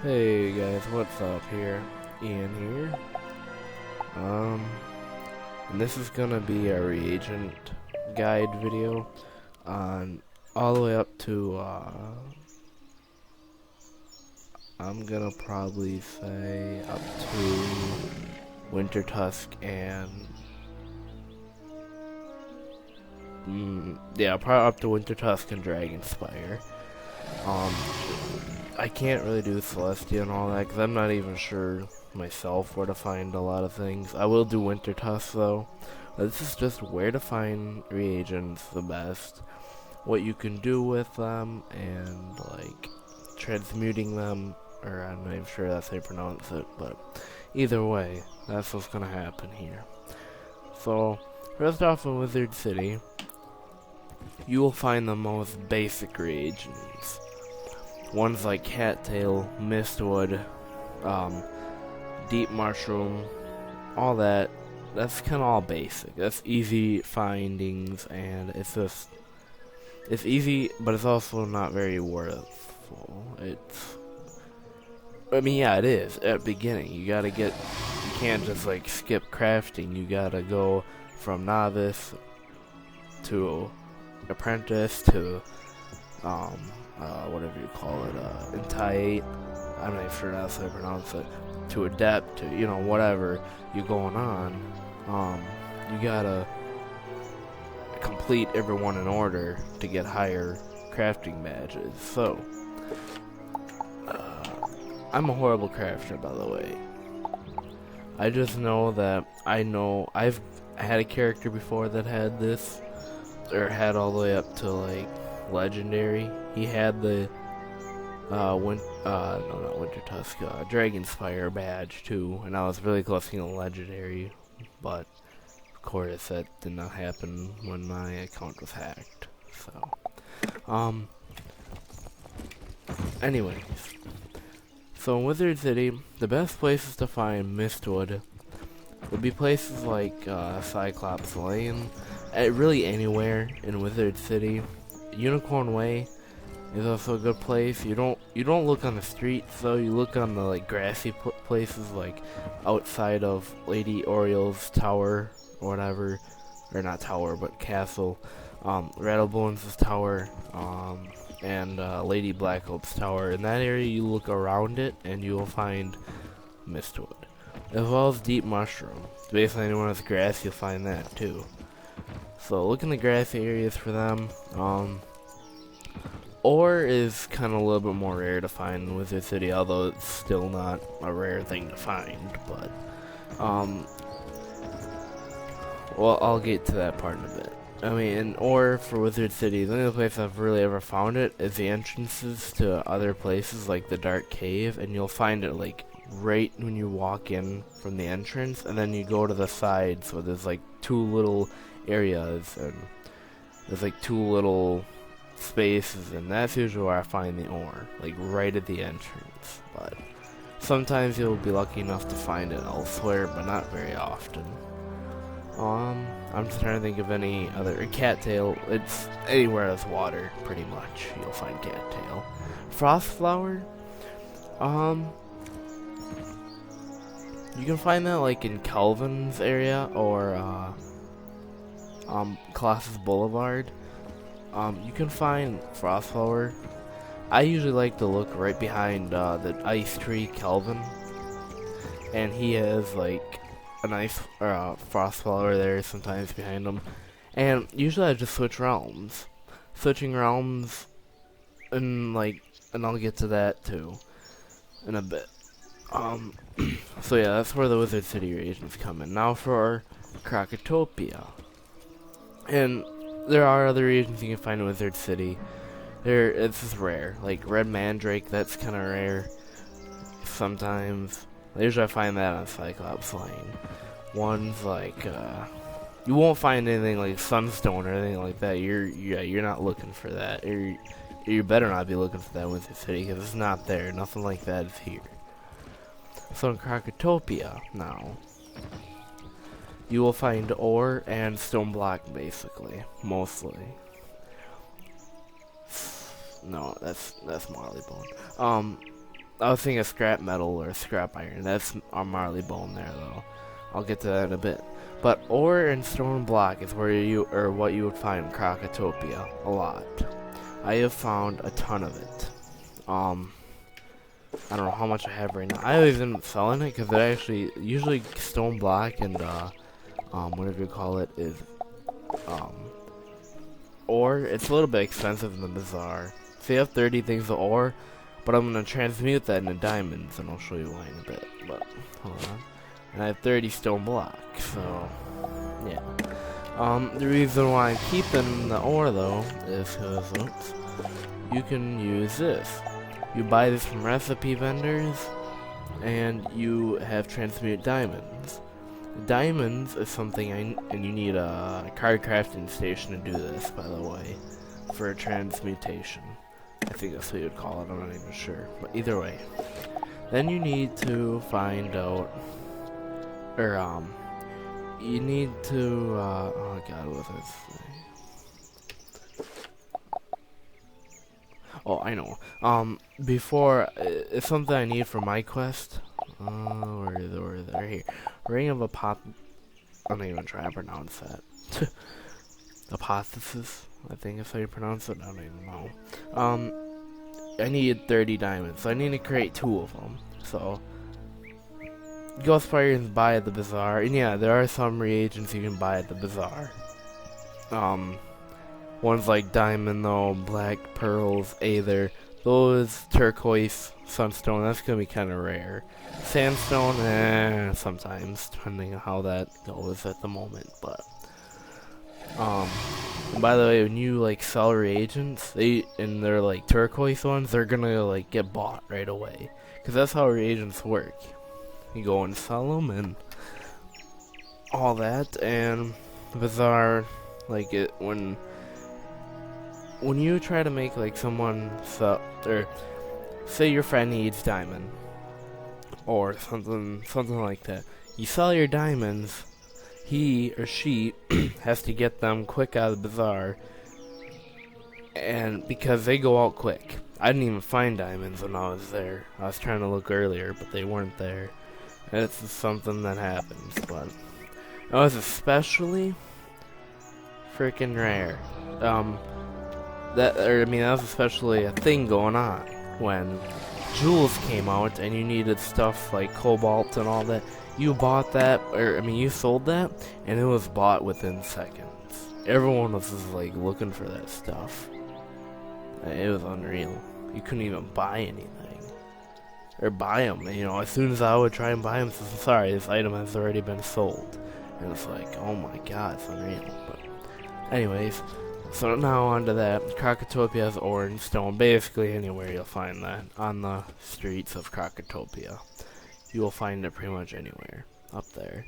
Hey guys, what's up here? Ian here. Um, and this is gonna be a reagent guide video on all the way up to, I'm gonna probably say up to Winter Tusk and, yeah, probably up to Winter Tusk and Dragonspire. Um, I can't really do Celestia and all that because I'm not even sure myself where to find a lot of things. I will do Winter Tusk though. This is just where to find reagents the best, what you can do with them, and like transmuting them, or I'm not even sure that's how you pronounce it, but either way, that's what's gonna happen here. So, first off in Wizard City, you will find the most basic reagents. Ones like cattail, mistwood, deep mushroom, all that. That's kind of all basic. That's easy findings, and it's easy, but it's also not very worthful. I mean, yeah, it is at the beginning. You can't just like skip crafting. You gotta go from novice to apprentice to whatever you call it, entiate, I'm not sure that's how I pronounce it, to adept, to, whatever you're going on, you gotta complete everyone in order to get higher crafting badges. So, I'm a horrible crafter, by the way. I just know that I've had a character before that had this, or had all the way up to like legendary. He had the no, not Winter Tusk, Dragonspire badge too, and I was really close to getting legendary, but of course that did not happen when my account was hacked. So, anyways, so in Wizard City, the best places to find Mistwood would be places like Cyclops Lane, really anywhere in Wizard City. Unicorn Way is also a good place. You don't look on the streets though. You look on the like grassy places like outside of Lady Oriel's tower or whatever, or not tower but castle, Rattlebones' tower, and Lady Blackhope's tower. In that area, you look around it and you will find Mistwood, as well as Deep Mushroom. Basically, anywhere that's grass, you'll find that too. So look in the grassy areas for them. Ore is kind of a little bit more rare to find in Wizard City, although it's still not a rare thing to find. But, well, I'll get to that part in a bit. I mean, in ore for Wizard City, the only place I've really ever found it is the entrances to other places like the Dark Cave, and you'll find it like right when you walk in from the entrance, and then you go to the side, so there's like two little areas, and there's like two little spaces, and that's usually where I find the ore, like right at the entrance. But sometimes you'll be lucky enough to find it elsewhere, but not very often. I'm just trying to think of any other cattail. It's anywhere there's water, pretty much. You'll find cattail. Frostflower, you can find that like in Kelvin's area or Colossus Boulevard. You can find Frostflower. I usually like to look right behind the ice tree Kelvin, and he has like a nice Frostflower there sometimes behind him. And usually I just switch realms, switching realms, and I'll get to that too in a bit. So yeah, that's where the Wizard City reagents come in. Now for Krakatopia, and there are other regions you can find in Wizard City. It's just rare. Like Red Mandrake, that's kind of rare. Sometimes. Usually I find that on Cyclops Lane. Ones like, you won't find anything like Sunstone or anything like that. You're not looking for that. You better not be looking for that in Wizard City, because it's not there. Nothing like that is here. So in Krakatopia, now, you will find ore and stone block, basically, mostly. No, that's Marley Bone. I was thinking scrap metal or scrap iron. That's our Marley bone there, though. I'll get to that in a bit. But ore and stone block is where what you would find in Krokotopia a lot. I have found a ton of it. I don't know how much I have right now. I always end up selling it because it actually usually stone block and whatever you call it is ore. It's a little bit expensive in the bazaar. So you have 30 things of ore, but I'm gonna transmute that into diamonds, and I'll show you why in a bit. But hold on, and I have 30 stone blocks. So yeah. The reason why I'm keeping the ore though is because you can use this. You buy this from recipe vendors, and you have transmute diamonds. Diamonds is something and you need a card crafting station to do this, by the way, for a transmutation. I think that's what you'd call it, I'm not even sure. But either way. Then you need to find out, or you need to, oh god, what was I saying? Oh, I know. Before, it's something I need for my quest. Where is it? Right here. Ring of I'm not even trying to pronounce that. Apotheosis, I think is how you pronounce it. I don't even know. I needed 30 diamonds, so I need to create 2 of them. So, go Spire and buy at the bazaar. And yeah, there are some reagents you can buy at the bazaar. Ones like diamond though, black pearls, aether, those turquoise, sunstone, that's gonna be kinda rare. Sandstone, sometimes, depending on how that goes at the moment, but and by the way, when you like sell reagents, and they're like turquoise ones, they're gonna like get bought right away. Cause that's how reagents work. You go and sell them and all that, and bazaar, like when you try to make like someone sell, or say your friend needs diamond or something like that, you sell your diamonds, he or she has to get them quick out of the bazaar, and because they go out quick. I didn't even find diamonds when I was there. I was trying to look earlier, but they weren't there. And it's just something that happens, but it was especially freaking rare. That was especially a thing going on when jewels came out and you needed stuff like cobalt and all that. You bought that, you sold that, and it was bought within seconds. Everyone was just like looking for that stuff. It was unreal. You couldn't even buy anything or buy them. As soon as I would try and buy them, sorry, this item has already been sold, and it's like, oh my god, it's unreal. But anyways. So now on to that. Krokotopia has ore and stone. Basically anywhere you'll find that on the streets of Krokotopia. You will find it pretty much anywhere up there.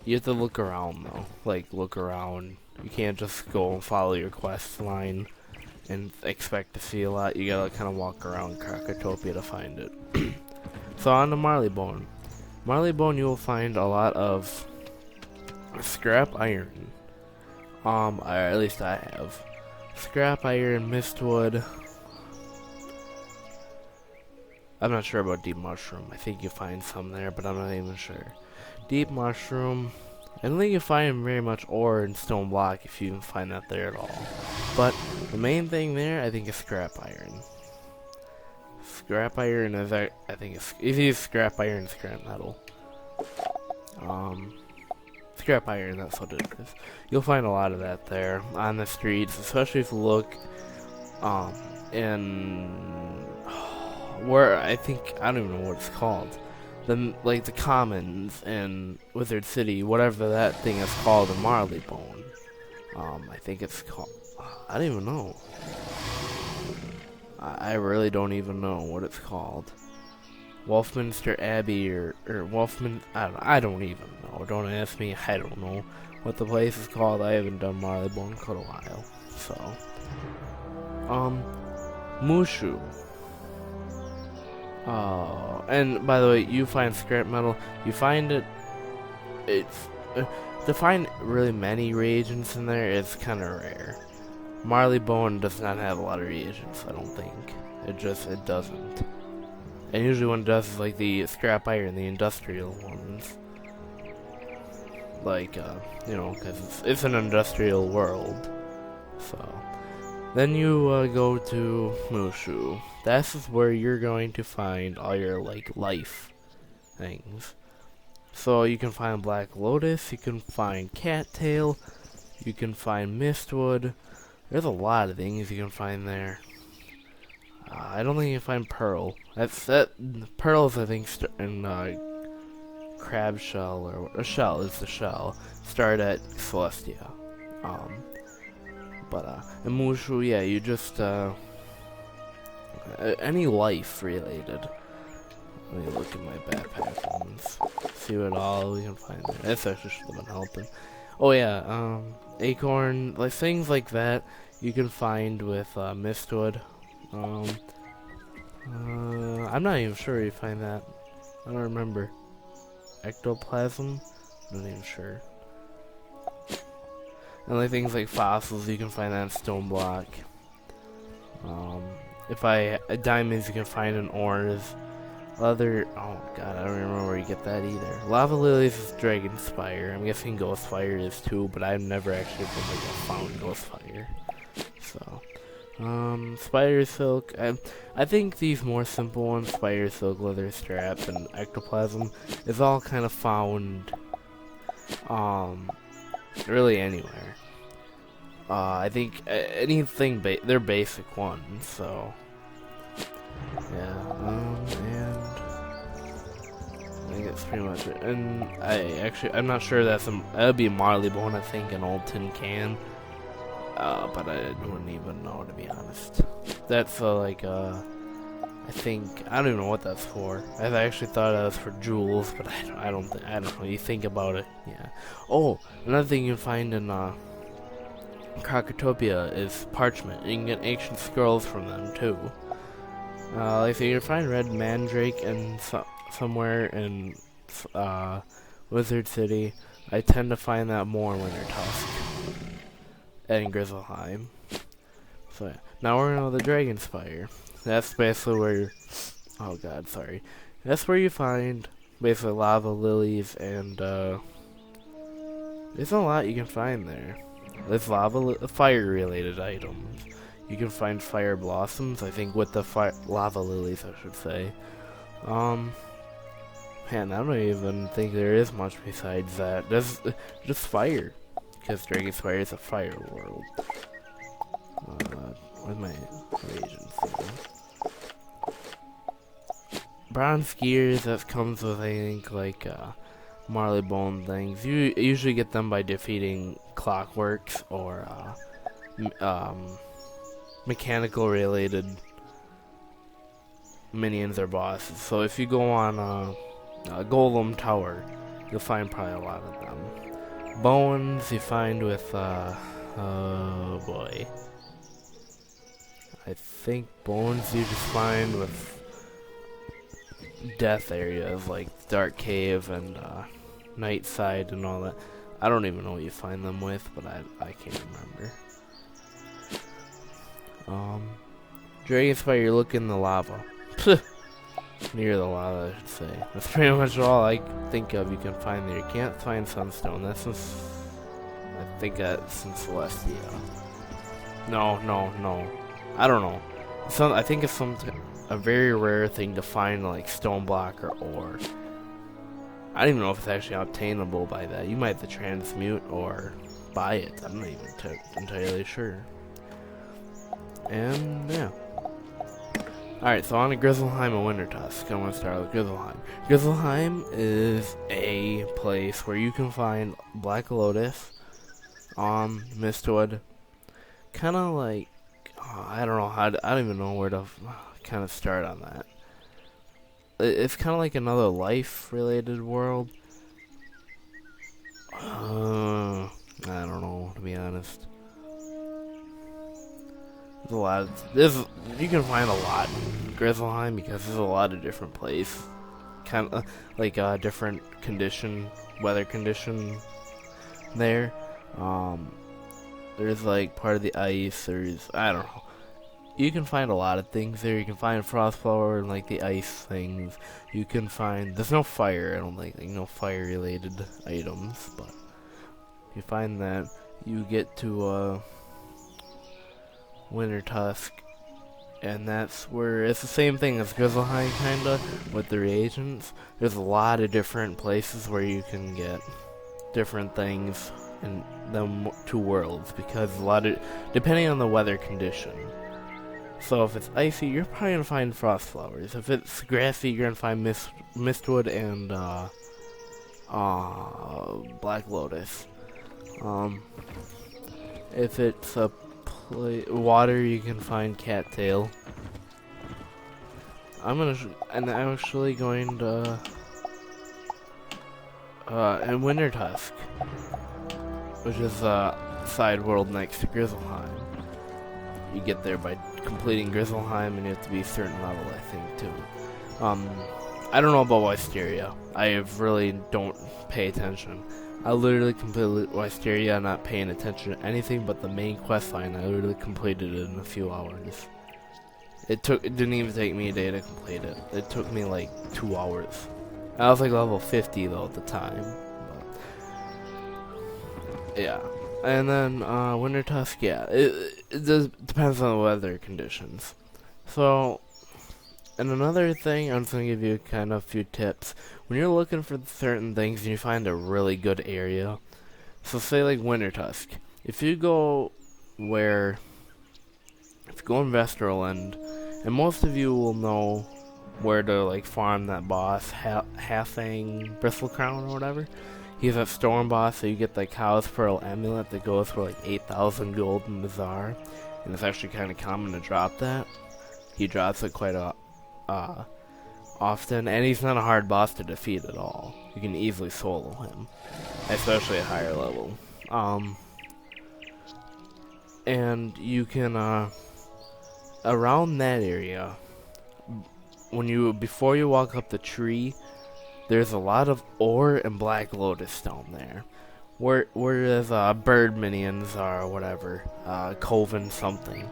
You have to look around though. Like look around. You can't just go and follow your quest line and expect to see a lot. You gotta kind of walk around Krokotopia to find it. So on to Marley Bone. Marley Bone, you will find a lot of scrap iron. Or at least I have. Scrap iron, mistwood. I'm not sure about deep mushroom. I think you find some there, but I'm not even sure. Deep mushroom. I don't think you find very much ore and stone block if you even find that there at all. But the main thing there, I think, is scrap iron. Scrap iron is, I think, it's easy as scrap iron and scrap metal. Scrap iron, that's what it is. You'll find a lot of that there on the streets, especially if you look in where I don't even know what it's called. Like the commons in Wizard City, whatever that thing is called in Marley Bone. I think it's called, I don't even know. I really don't even know what it's called. Wolfminster Abbey or Wolfman, I don't even know. Don't ask me. I don't know what the place is called. I haven't done Marley Bone in quite a while. So, Mushu. And by the way, you find scrap metal. You find it. It's to find really many reagents in there is kind of rare. Marley Bone does not have a lot of reagents, I don't think. It doesn't. And usually when it does is like the scrap iron, the industrial ones. Like, you know, because it's an industrial world. So, then you go to Mushu. This is where you're going to find all your, like, life things. So you can find Black Lotus, you can find Cattail, you can find Mistwood. There's a lot of things you can find there. I don't think you can find Pearl. Pearl's, I think, in Crab Shell, or a shell is the shell. Start at Celestia. In Mushu, yeah, you just, any life related. Let me look at my backpack ones. See what all we can find there. This actually should have been helping. Oh yeah, acorn, like things like that you can find with Mistwood. I'm not even sure you find that. I don't remember. Ectoplasm? I'm not even sure. And like things like fossils, you can find that in Stone Block. Diamonds, you can find in ores. Oh god, I don't remember where you get that either. Lava Lilies is Dragon Spire. I'm guessing Ghost Fire is too, but I've never actually found Ghost Fire. So, Spider Silk. I think these more simple ones, Spider Silk, Leather Strap, and Ectoplasm, is all kind of found, really anywhere. I think anything, they're basic ones, so. Yeah, and I think that's pretty much it. And I'm not sure that'd be a Marley Bone, I think, an old tin can. But I don't even know, to be honest. That's I think, I don't even know what that's for. I actually thought that was for jewels, but I don't know. You think about it, yeah. Oh, another thing you can find in Crocotopia is parchment. You can get ancient scrolls from them too. So you can find Red Mandrake and somewhere in Wizard City. I tend to find that more in Winter Tusk and Grizzleheim. So yeah. Now we're on the Dragon Spire. That's basically where that's where you find basically lava lilies and there's a lot you can find there. There's fire related items. You can find fire blossoms, I think, with the lava lilies, I should say. Man, I don't even think there is much besides that. There's just fire, because Dragon Spire is a fire world. Where's my reagents? Bronze gears, that comes with, I think, like, Marley Bone things. You usually get them by defeating Clockworks or, mechanical related minions or bosses. So if you go on Golem Tower, you'll find probably a lot of them. Bones you find with oh boy, I think bones you just find with death areas like Dark Cave and Night Side and all that. I don't even know what you find them with, but I can't remember. Dragon Spire, you look in the lava. Near the lava, I should say. That's pretty much all I think of you can find there. You can't find Sunstone. I think that's in Celestia. No. I don't know. I think it's a very rare thing to find, like stone block or ore. I don't even know if it's actually obtainable by that. You might have to transmute or buy it. I'm not even entirely sure. And yeah. Alright, so on to Grizzleheim and Winter Tusk. I'm going to start with Grizzleheim. Grizzleheim is a place where you can find Black Lotus, Mistwood, kind of like, I don't even know where to kind of start on that. It's kind of like another life-related world. I don't know, to be honest. You can find a lot in Grizzleheim because there's a lot of different places. Kind of like different weather condition there. There's like part of the ice, I don't know. you can find a lot of things there. You can find frost flower and like the ice things. You can find, there's no fire, I don't think, like no fire related items, but you find that. You get to Winter Tusk, and that's where it's the same thing as Grizzleheim kinda with the reagents. There's a lot of different places where you can get different things in them two worlds, because a lot of, depending on the weather condition. So if it's icy, you're probably gonna find frost flowers. If it's grassy, you're gonna find mistwood and black lotus. If it's a water, you can find cattail. I'm actually going to and Winter Tusk, which is side world next to Grizzleheim. You get there by completing Grizzleheim, and you have to be a certain level, I think, too. I don't know about Wisteria. I really don't pay attention. I literally completed Wisteria, not paying attention to anything but the main quest line. I literally completed it in a few hours. It didn't even take me a day to complete it. It took me like 2 hours. I was like level 50 though at the time. But yeah. And then Winter Tusk, yeah, it does, depends on the weather conditions. So, and another thing, I'm just going to give you kind of a few tips. When you're looking for certain things and you find a really good area, so say like Winter Tusk, if you go in Vesterland, and most of you will know where to like farm that boss, Halfang Bristlecrown or whatever. He's a storm boss, so you get the Cow's Pearl amulet that goes for like 8,000 gold in Bazaar, and it's actually kind of common to drop that. He drops it quite often, and he's not a hard boss to defeat at all. You can easily solo him, especially at higher level. And you can around that area, before you walk up the tree, there's a lot of ore and black lotus down there. Whereas bird minions are, or whatever, Coven something.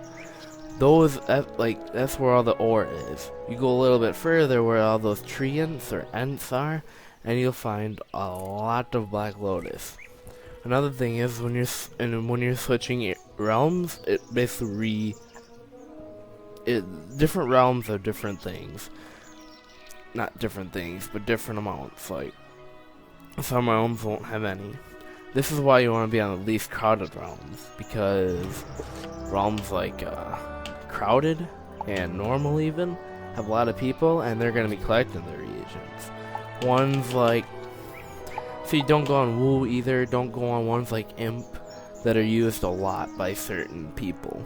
That's where all the ore is. You go a little bit further where all those treants or ents are, and you'll find a lot of black lotus. Another thing is when you're switching realms, it basically different realms are different things. Not different things, but different amounts. Like, some realms won't have any. This is why you want to be on the least crowded realms, because realms like crowded and normal even have a lot of people, and they're going to be collecting the reagents. Ones like, see, don't go on Woo either. Don't go on ones like Imp that are used a lot by certain people.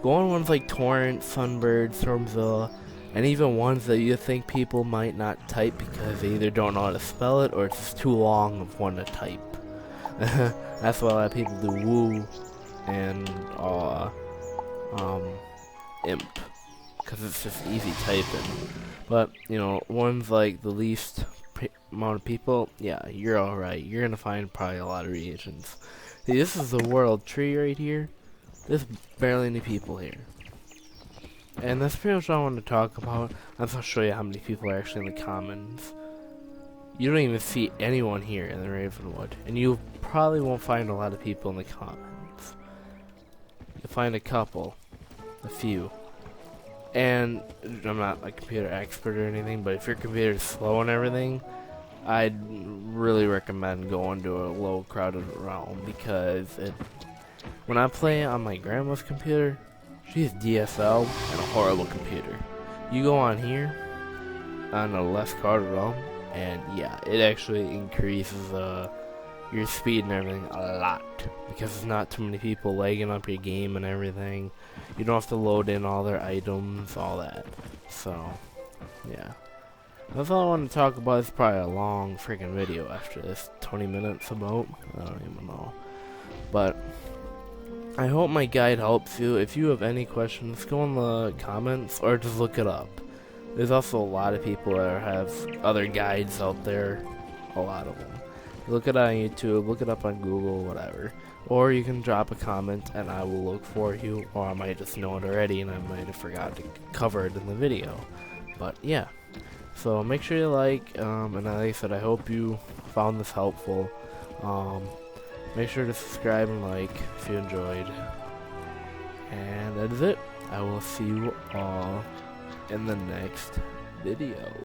Go on ones like Torrent, Sunbird, Stormzilla, and even ones that you think people might not type because they either don't know how to spell it or it's just too long of one to type. That's why a lot of people do Woo and Imp, because it's just easy typing. But, you know, ones like the least amount of people, yeah, you're alright. You're gonna find probably a lot of reagents. See, this is the world tree right here. There's barely any people here. And that's pretty much what I wanted to talk about. I'm just going to show you how many people are actually in the commons. You don't even see anyone here in the Ravenwood. And you probably won't find a lot of people in the commons. You'll find a couple. A few. And I'm not a computer expert or anything, but if your computer is slow and everything, I'd really recommend going to a low crowded realm, because when I play on my grandma's computer, she has DSL and a horrible computer. You go on here, on a less crowded realm, and yeah, it actually increases your speed and everything a lot, because there's not too many people lagging up your game and everything. You don't have to load in all their items, all that. So, yeah. That's all I want to talk about. It's probably a long freaking video after this. 20 minutes about? I don't even know. But I hope my guide helps you. If you have any questions, go in the comments or just look it up. There's also a lot of people that have other guides out there. A lot of them. Look it up on YouTube, look it up on Google, whatever. Or you can drop a comment and I will look for you, or I might just know it already and I might have forgot to cover it in the video. But yeah, so make sure you like, and like I said, I hope you found this helpful. Make sure to subscribe and like if you enjoyed. And that is it. I will see you all in the next video.